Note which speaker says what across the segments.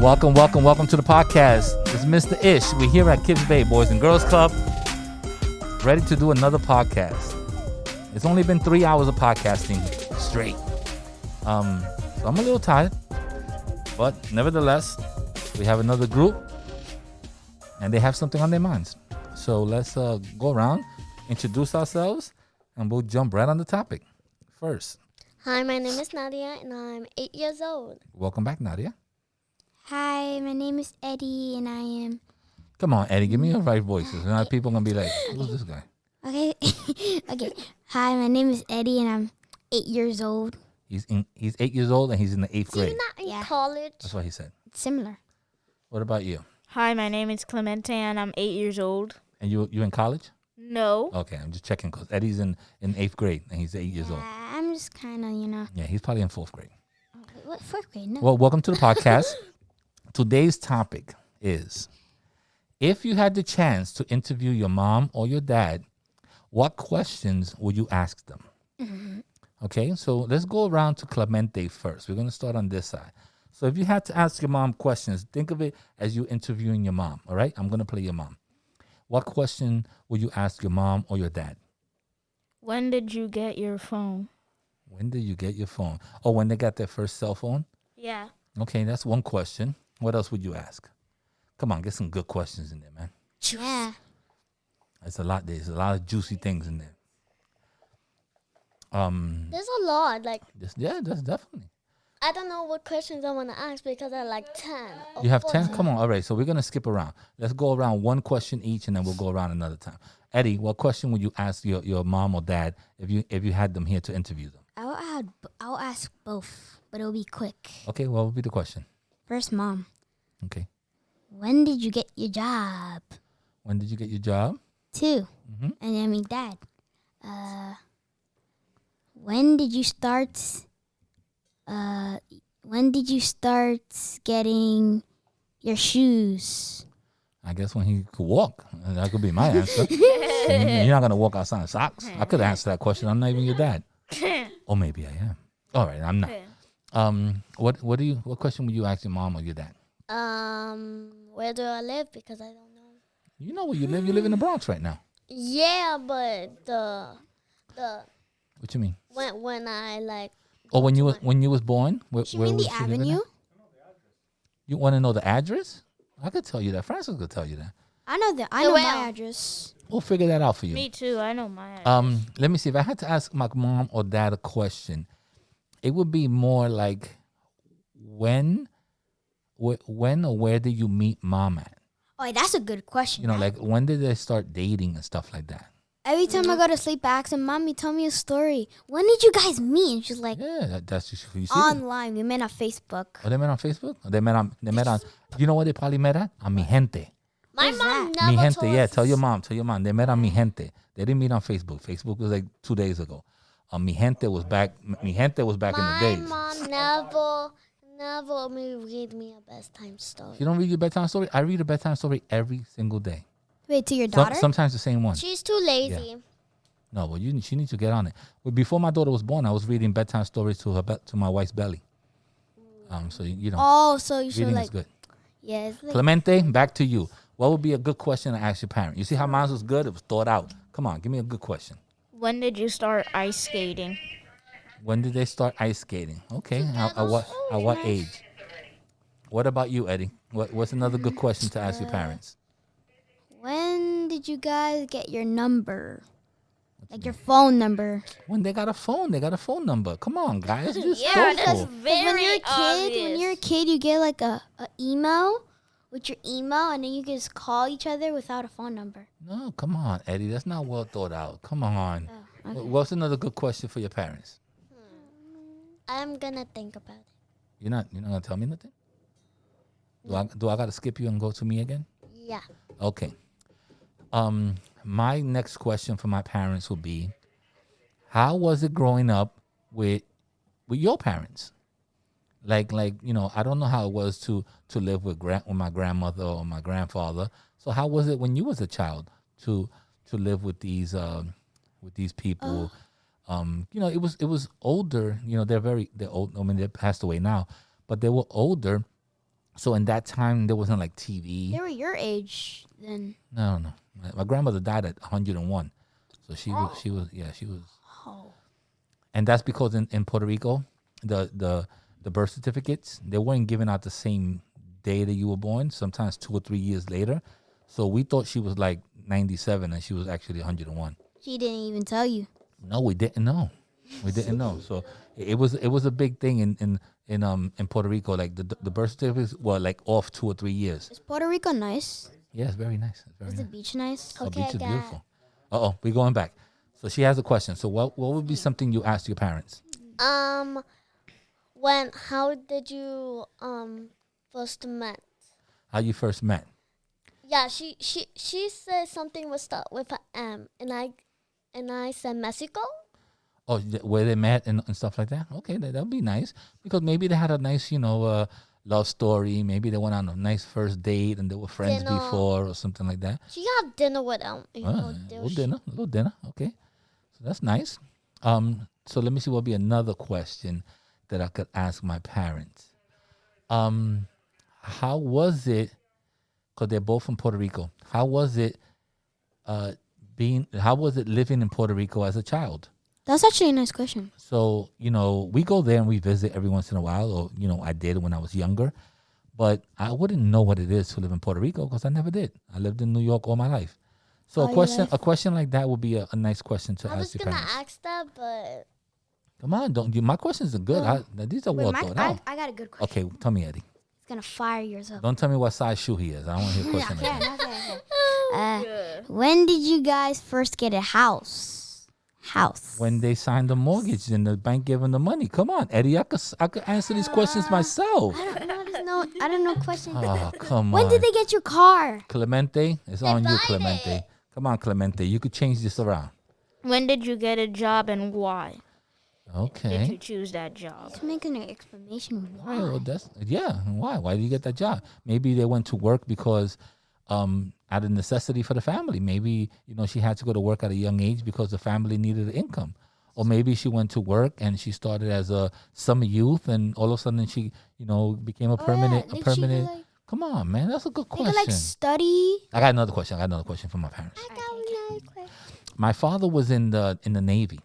Speaker 1: Welcome to the podcast. It's Mr. Ish. We're here at Kips Bay Boys and Girls Club, ready to do another podcast. It's only been 3 hours of podcasting straight. So I'm a little tired, but nevertheless, we have another group, and they have something on their minds. So let's go around, introduce ourselves, and we'll jump right on the topic. First.
Speaker 2: Hi, my name is Nadia, and I'm 8 years old.
Speaker 1: Welcome back, Nadia.
Speaker 3: Hi, my name is Eddie, and I am...
Speaker 1: Come on, Eddie, give me your right voices. Now people are going to be like, who's this guy?
Speaker 3: Okay. Okay. Hi, my name is Eddie, and I'm 8 years old.
Speaker 1: He's 8 years old, and he's in the 8th
Speaker 2: So
Speaker 1: grade.
Speaker 2: you're not in college?
Speaker 1: That's what he said.
Speaker 3: It's similar.
Speaker 1: What about you?
Speaker 4: Hi, my name is Clemente, and I'm 8 years old.
Speaker 1: And you in college?
Speaker 4: No.
Speaker 1: Okay, I'm just checking because Eddie's in 8th grade, and he's 8 years old.
Speaker 3: I'm just kind of,
Speaker 1: Yeah, he's probably in 4th grade.
Speaker 3: What, 4th grade? No.
Speaker 1: Well, welcome to the podcast. Today's topic is, if you had the chance to interview your mom or your dad, what questions would you ask them? Mm-hmm. Okay, so let's go around to Clemente first. We're going to start on this side. So if you had to ask your mom questions, think of it as you interviewing your mom, all right? I'm going to play your mom. What question would you ask your mom or your dad?
Speaker 4: When did you get your phone?
Speaker 1: When did you get your phone? Oh, when they got their first cell phone?
Speaker 4: Yeah.
Speaker 1: Okay, that's one question. What else would you ask? Come on, get some good questions in there, man.
Speaker 3: Yeah.
Speaker 1: There's a lot of juicy things in there.
Speaker 2: There's a lot.
Speaker 1: That's definitely.
Speaker 2: I don't know what questions I want to ask because I like 10.
Speaker 1: You have 10? Come on, all right. So we're going to skip around. Let's go around one question each, and then we'll go around another time. Eddie, what question would you ask your mom or dad if you had them here to interview them?
Speaker 3: I'll ask both, but it'll be quick.
Speaker 1: Okay, what would be the question?
Speaker 3: First, Mom.
Speaker 1: Okay.
Speaker 3: When did you get your job?
Speaker 1: When did you get your job?
Speaker 3: 2.
Speaker 1: Mm-hmm.
Speaker 3: And I mean, Dad. When did you start... when did you start getting your shoes?
Speaker 1: I guess when he could walk. That could be my answer. You're not going to walk outside in socks. I could answer that question. I'm not even your dad. Or maybe I am. All right, I'm not. What question would you ask your mom or your dad?
Speaker 2: Where do I live? Because I don't know.
Speaker 1: You know where you live. You live in the Bronx right now.
Speaker 2: Yeah, but the
Speaker 1: What you mean?
Speaker 2: when I like.
Speaker 1: Oh, when you was born? Where
Speaker 3: You mean the
Speaker 1: was she living
Speaker 3: avenue?
Speaker 1: at? You want to know the address? I could tell you that. Francis could tell you that.
Speaker 3: I know that. I
Speaker 2: The
Speaker 3: know
Speaker 2: well.
Speaker 3: my address.
Speaker 1: We'll figure that out for you.
Speaker 4: Me too. I know my address.
Speaker 1: Let me see. If I had to ask my mom or dad a question, it would be more like, when or where did you meet mom at?
Speaker 3: Oh, that's a good question.
Speaker 1: You know, like when did they start dating and stuff like that?
Speaker 3: Every time I go to sleep, I ask her, Mommy, tell me a story. When did you guys meet? And she's like,
Speaker 1: Yeah, that's just you see.
Speaker 3: online. We met on Facebook.
Speaker 1: Oh, they met on Facebook. Or they met on. You know what they probably met at? On Mi Gente.
Speaker 2: My
Speaker 3: Where's
Speaker 2: mom
Speaker 3: that?
Speaker 2: never
Speaker 1: Mi Gente.
Speaker 2: told
Speaker 1: Yeah,
Speaker 2: us.
Speaker 1: tell your mom. They met on Mi Gente. They didn't meet on Facebook. Facebook was like 2 days ago. Mi Gente was back. Mi Gente was back in the
Speaker 2: My
Speaker 1: days.
Speaker 2: mom never read me a bedtime story.
Speaker 1: You don't read your bedtime story? I read a bedtime story every single day.
Speaker 3: Wait, to your daughter?
Speaker 1: Sometimes the same one.
Speaker 2: She's too lazy.
Speaker 1: No, well, she needs to get on it. Well, before my daughter was born, I was reading bedtime stories to my wife's belly. So you know,
Speaker 3: Oh, so you should
Speaker 1: reading is
Speaker 3: like,
Speaker 1: good.
Speaker 3: yeah. It's like,
Speaker 1: Clemente, back to you. What would be a good question to ask your parent? You see how mine was good? It was thought out. Come on, give me a good question.
Speaker 4: When did you start ice skating?
Speaker 1: When did they start ice skating? Okay, at what age? What about you, Eddie? What's another good question to ask your parents?
Speaker 3: when did you guys get your number? Like your phone number.
Speaker 1: When they got a phone number. Come on, guys. Just
Speaker 4: Yeah,
Speaker 1: go
Speaker 4: that's
Speaker 1: for it.
Speaker 4: very
Speaker 3: When you're a kid, you get like a email with your email, and then you can just call each other without a phone number.
Speaker 1: No, come on, Eddie. That's not well thought out. Come on.
Speaker 3: Oh, okay.
Speaker 1: What's another good question for your parents?
Speaker 2: I'm gonna think about it.
Speaker 1: You're not gonna tell me nothing? Do I gotta skip you and go to me again?
Speaker 2: Yeah.
Speaker 1: Okay. My next question for my parents would be, how was it growing up with your parents? Like you know, I don't know how it was to live with my grandmother or my grandfather. So how was it when you was a child to live with these people? You know, it was older. You know, they're old. I mean, they passed away now, but they were older. So in that time, there wasn't like TV.
Speaker 3: They were your age then.
Speaker 1: No. My grandmother died at 101. So she was.
Speaker 3: Oh.
Speaker 1: And that's because in Puerto Rico, the birth certificates, they weren't given out the same day that you were born, sometimes 2 or 3 years later. So we thought she was like 97 and she was actually 101.
Speaker 3: She didn't even tell you.
Speaker 1: No, we didn't know. We didn't know. So it was a big thing in Puerto Rico. Like the birth certificates were like off 2 or 3 years.
Speaker 3: Is Puerto Rico nice?
Speaker 1: Yeah, it's very nice. It's very
Speaker 3: Is
Speaker 1: nice.
Speaker 3: the beach nice?
Speaker 1: The
Speaker 2: Okay,
Speaker 1: beach is
Speaker 2: Dad.
Speaker 1: beautiful. We're going back. So she has a question. So what would be something you asked your parents?
Speaker 2: How did you first met?
Speaker 1: How you first met?
Speaker 2: Yeah, she said something would start with an M, and I said Mexico.
Speaker 1: Oh, where they met and stuff like that? Okay, that would be nice. Because maybe they had a nice, love story. Maybe they went on a nice first date and they were friends
Speaker 2: Dinner.
Speaker 1: before or something like that.
Speaker 2: She had dinner with
Speaker 1: A little dinner. Okay. So that's nice. So let me see what would be another question that I could ask my parents. How was it, because they're both from Puerto Rico, how was it living in Puerto Rico as a child?
Speaker 3: That's actually a nice question.
Speaker 1: So, we go there and we visit every once in a while, or, I did when I was younger, but I wouldn't know what it is to live in Puerto Rico because I never did. I lived in New York all my life. So a question like that would be a nice question to ask your parents.
Speaker 2: I was gonna ask that, but
Speaker 1: Come on, my questions are good. These are well thought out.
Speaker 3: I got a good question.
Speaker 1: Okay, tell me, Eddie.
Speaker 3: It's gonna fire yours up.
Speaker 1: Don't tell me what size shoe he is. I don't want to hear a question like that.
Speaker 3: When did you guys first get a house?
Speaker 1: When they signed the mortgage and the bank gave them the money. Come on, Eddie. I could answer these questions myself.
Speaker 3: I don't know questions.
Speaker 1: Oh, come on.
Speaker 3: When did they get your car?
Speaker 1: Clemente, it's on you,
Speaker 2: bought
Speaker 1: Clemente.
Speaker 2: it.
Speaker 1: Come on, Clemente. You could change this around.
Speaker 4: When did you get a job and why did you
Speaker 1: Okay.
Speaker 4: choose that job?
Speaker 3: Let's make an explanation.
Speaker 1: Right, well, why? Why did you get that job? Maybe they went to work because out of necessity for the family. Maybe, she had to go to work at a young age because the family needed income. Or maybe she went to work and she started as a summer youth and all of a sudden she, became a permanent. Come on, man. That's a good
Speaker 3: They
Speaker 1: question.
Speaker 3: could study.
Speaker 1: I got another question from my parents. My father was in the Navy.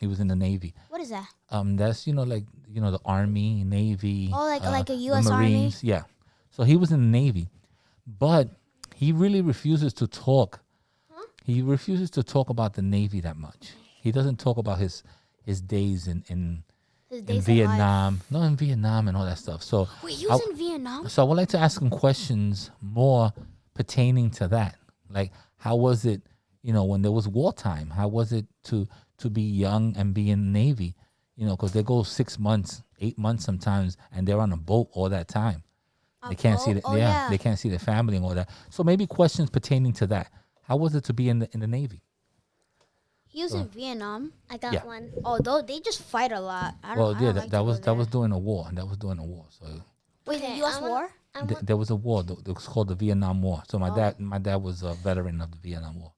Speaker 1: He was in the Navy.
Speaker 3: What is that?
Speaker 1: That's the Army, Navy.
Speaker 3: Oh, like a
Speaker 1: the
Speaker 3: U.S. Army?
Speaker 1: Marines. Yeah. So he was in the Navy, but he really refuses to talk. He refuses to talk about the Navy that much. He doesn't talk about his days in Vietnam. No, in Vietnam and all that stuff. So
Speaker 3: Wait, he was in Vietnam?
Speaker 1: So I would like to ask him questions more pertaining to that. Like, how was it, when there was wartime? How was it to be young and be in the Navy? Because they go 6 months, 8 months sometimes, and they're on a boat all that time. They can't see they can't see their family and all that. So maybe questions pertaining to that. How was it to be in the Navy?
Speaker 3: He was in Vietnam.
Speaker 2: I got
Speaker 1: Yeah.
Speaker 2: one.
Speaker 3: Although they just fight a lot.
Speaker 1: That was during a war. That was during a war. So
Speaker 3: Wait, the U.S. war?
Speaker 1: there was a war. It was called the Vietnam War. So my dad was a veteran of the Vietnam War.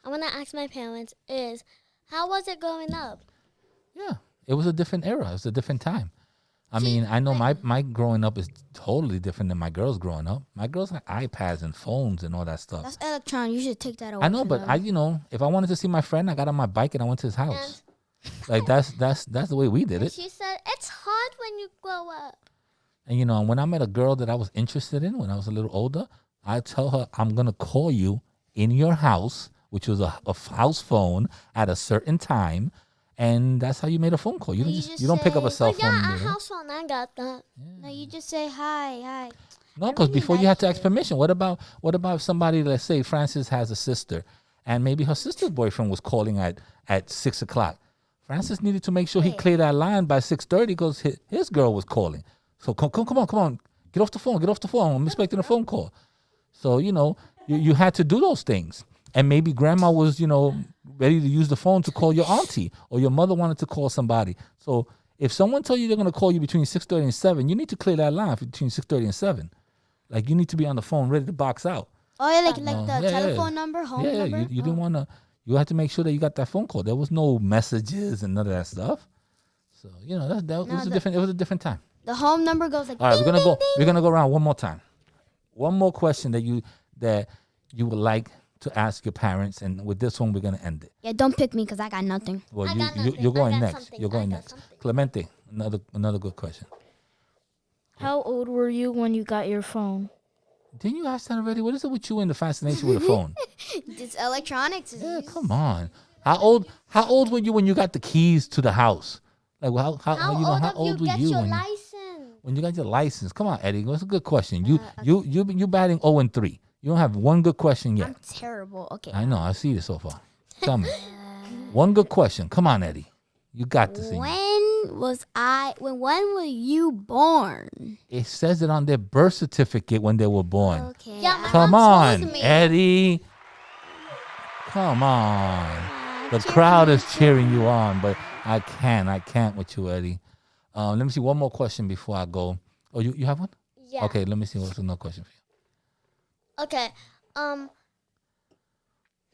Speaker 2: I want to ask my parents how was it growing up?
Speaker 1: Yeah, it was a different era. It was a different time. I mean, I know my growing up is totally different than my girls growing up. My girls had iPads and phones and all that stuff.
Speaker 3: That's electron. You should take that away.
Speaker 1: I know,
Speaker 3: from
Speaker 1: but
Speaker 3: them.
Speaker 1: if I wanted to see my friend, I got on my bike and I went to his house. Like that's the way we did it.
Speaker 2: She said it's hard when you grow up.
Speaker 1: And when I met a girl that I was interested in when I was a little older, I tell her I'm gonna call you in your house, which was a house phone at a certain time. And that's how you made a phone call. You don't pick up a cell phone.
Speaker 2: Yeah, a house phone. I got that.
Speaker 3: No, you just say hi.
Speaker 1: No, because before you had to ask permission. What about if somebody, let's say Francis has a sister, and maybe her sister's boyfriend was calling at 6:00. Francis needed to make sure he cleared that line by 6:30 because his girl was calling. So come on, get off the phone. I'm expecting a phone call. So you had to do those things. And maybe grandma was, ready to use the phone to call your auntie, or your mother wanted to call somebody. So if someone told you they're going to call you between 6:30 and 7, you need to clear that line between 6:30 and 7. Like, you need to be on the phone ready to box out.
Speaker 3: Oh, yeah, like the telephone number, home number?
Speaker 1: You didn't want to, you had to make sure that you got that phone call. There was no messages and none of that stuff. So, it was a different time.
Speaker 3: The home number goes like.
Speaker 1: All right,
Speaker 3: ding,
Speaker 1: we're gonna
Speaker 3: ding,
Speaker 1: go.
Speaker 3: ding.
Speaker 1: We're gonna go around one more time. One more question that you would like to ask your parents, and with this one, we're gonna end it.
Speaker 3: Yeah, don't pick me because I got nothing.
Speaker 1: Well,
Speaker 2: I got nothing.
Speaker 1: you're going
Speaker 2: I got
Speaker 1: next.
Speaker 2: something.
Speaker 1: You're going
Speaker 2: I got
Speaker 1: next.
Speaker 2: something.
Speaker 1: Clemente, another good question.
Speaker 4: How old were you when you got your phone?
Speaker 1: Didn't you ask that already? What is it with you and the fascination with a phone?
Speaker 3: It's electronics.
Speaker 1: Yeah, come on. How old were you when you got the keys to the house? Like, well, how old were you
Speaker 2: your
Speaker 1: when,
Speaker 2: license?
Speaker 1: when you got your license? Come on, Eddie. That's a good question. You batting 0-3. You don't have one good question yet.
Speaker 3: I'm terrible. Okay.
Speaker 1: I know. I see it so far. Tell me. One good question. Come on, Eddie. You got this in you.
Speaker 3: When were you born?
Speaker 1: It says it on their birth certificate when they were born.
Speaker 3: Okay.
Speaker 2: Yeah, my
Speaker 1: Come
Speaker 2: mom
Speaker 1: on,
Speaker 2: told me.
Speaker 1: Eddie. Come on. The crowd is cheering you on, but I can't with you, Eddie. Let me see one more question before I go. Oh, you have one?
Speaker 2: Yeah.
Speaker 1: Okay, let me see what's another question for you.
Speaker 2: Okay.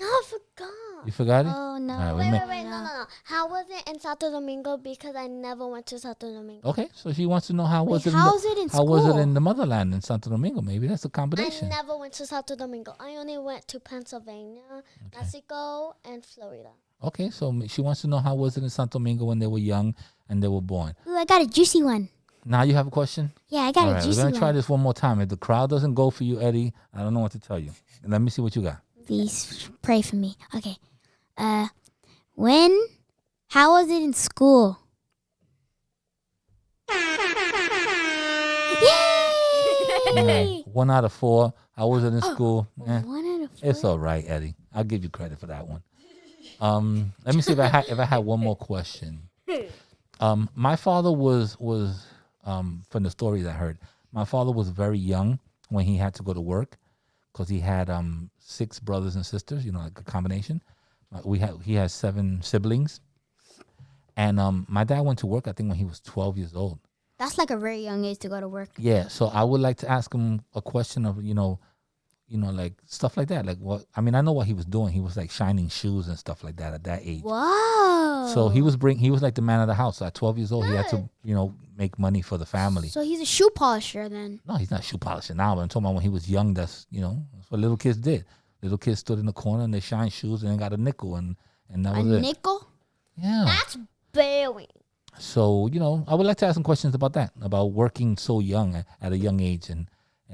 Speaker 2: No, I forgot.
Speaker 1: You forgot it?
Speaker 3: Oh no.
Speaker 1: All right,
Speaker 2: Wait. No. How was it in Santo Domingo? Because I never went to Santo Domingo.
Speaker 1: Okay, so she wants to know how was it
Speaker 3: how's it in
Speaker 1: how was it
Speaker 3: school?
Speaker 1: in the motherland in Santo Domingo? Maybe that's a
Speaker 2: I
Speaker 1: combination.
Speaker 2: never went to Santo Domingo. I only went to Pennsylvania, Mexico, and Florida.
Speaker 1: Okay, so she wants to know how was it in Santo Domingo when they were young and they were born.
Speaker 3: Ooh, I got a juicy one.
Speaker 1: Now you have a question?
Speaker 3: Yeah, I got
Speaker 1: All
Speaker 3: a
Speaker 1: right, we're
Speaker 3: juicy
Speaker 1: going to try
Speaker 3: one.
Speaker 1: this one more time. If the crowd doesn't go for you, Eddie, I don't know what to tell you. Let me see what you got.
Speaker 3: Please pray for me. Okay. How was it in school? Yay!
Speaker 1: 1 out of 4. How was it in school?
Speaker 3: 1 out of 4.
Speaker 1: It's all right, Eddie. I'll give you credit for that one. Let me see if I had one more question. My father was from the stories I heard. My father was very young when he had to go to work because he had 6 brothers and sisters. You know, like a combination. He has 7 siblings, and my dad went to work I think when he was 12 years old.
Speaker 3: That's like a very young age to go to work.
Speaker 1: Yeah, so I would like to ask him a question of like stuff like that. Like what? I mean, I know what he was doing. He was like shining shoes and stuff like that at that age.
Speaker 3: Whoa.
Speaker 1: So he was like the man of the house. So at 12 years old, he had to make money for the family.
Speaker 3: So he's a shoe polisher then.
Speaker 1: No, he's not shoe polishing now. But I'm talking about when he was young. That's what little kids did. Little kids stood in the corner and they shined shoes and they got a nickel and that was
Speaker 3: A
Speaker 1: it.
Speaker 3: nickel?
Speaker 1: Yeah.
Speaker 2: That's very.
Speaker 1: So I would like to ask some questions about that, about working so young at a young age and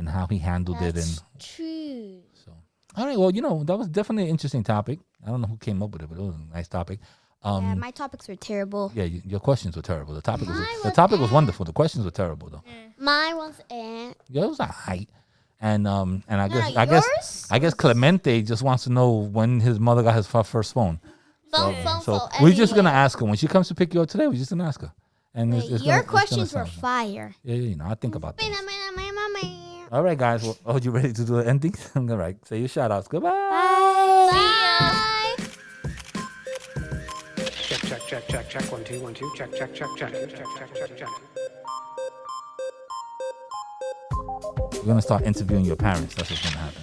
Speaker 1: how he handled it and.
Speaker 2: True.
Speaker 1: So, all right. Well, that was definitely an interesting topic. I don't know who came up with it, but it was a nice topic.
Speaker 3: Yeah, my topics were terrible.
Speaker 1: Yeah, your questions were terrible. The topic was wonderful. The questions were terrible though.
Speaker 2: Mine was it.
Speaker 1: Yeah, it was alright. And I
Speaker 3: yours?
Speaker 1: guess Clemente just wants to know when his mother got his first phone. So we're just gonna ask her when she comes to pick you up today. We're just gonna ask her. And
Speaker 3: Your questions were fire.
Speaker 1: Yeah, I think about that. All right, guys. Well, you ready to do the ending? All right. Say your shout outs. Goodbye.
Speaker 3: Bye.
Speaker 5: Check. 1 2 1 2. Check.
Speaker 1: We're gonna start interviewing your parents. That's what's gonna happen.